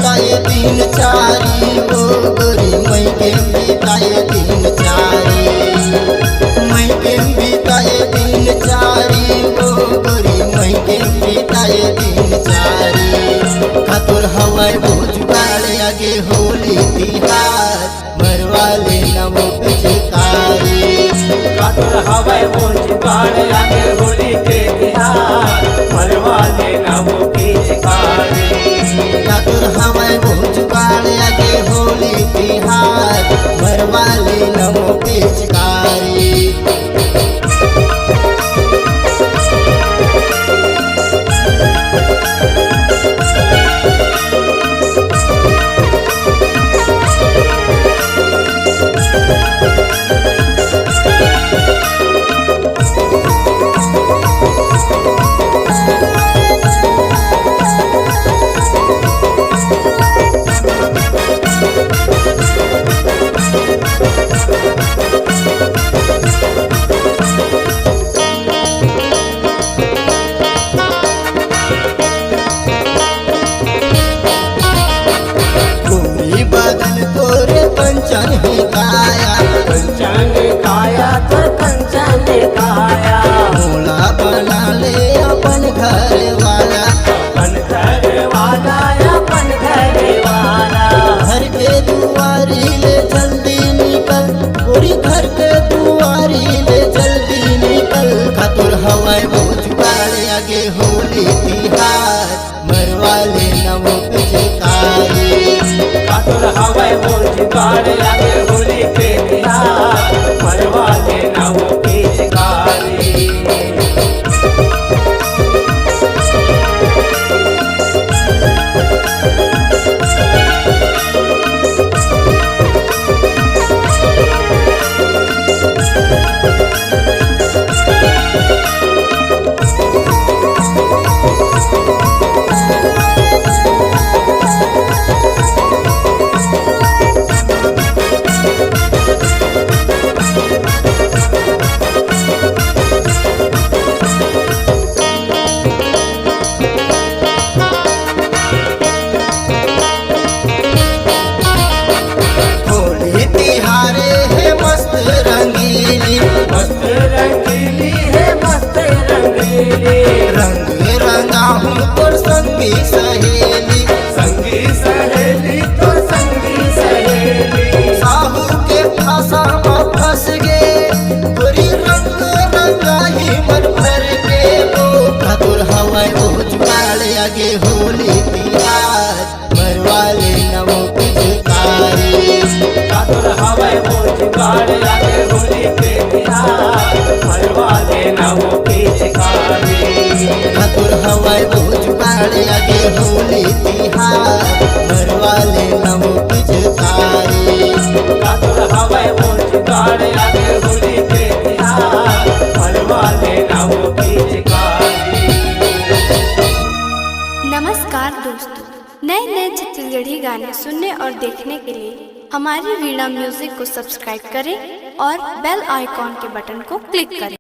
बिताए दिन चारी वो गोरी मई के बिताए दिन चारी मई के बिताए दिन चारी वो गोरी मई के बिताए दिन चारी खातुर हवाई भोज बाड़े आगे होली तिहार मरवाले नमो पिचकारी खातुर हवाई भोज बाड़े आगे होली के तिहार मरवाले नमो पिचकारी खातुर हवाई भोज बाड़े आगे होली तिहार मरवाले नमो पिचकारी पंचन काया तो कंचन काया मोला बना ले अपन घर वाला अपन घर वाला घर के दुआरी ले जल्दी निकल पूरी घर के दुआरी ले जल्दी निकल खातुर हवाई भोज बाड़े आगे होली तिहार मरवाले नमो पिचकारी खातुर हवाई भोज बाड़े आगे होली के तिहार मरवाले नमो पिचकारी रंग रंगा हूँ तोर संगी सहेली तो संगी सहेली साहू के फांसा में फंस गे तोरी रंग रंगा ही मन भर के वो खातुर हवाई भोज बाड़े आगे होली तिहार मरवाले नमो पिचकारी खातुर हवाई भोज बाड़े आगे होली के तिहार मरवाले नमो पिचकारी खातुर हवाई भोज बाड़े आगे होली तिहार मरवाले नमो पिचकारी खातुर हवाई भोज बाड़े आगे होली के तिहार मरवाले नमो पिचकारी। नमस्कार दोस्तों, नए नए छत्तीसगढ़ी गाने सुनने और देखने के लिए हमारी वीणा म्यूजिक को सब्सक्राइब करें और बेल आइकॉन के बटन को क्लिक करें।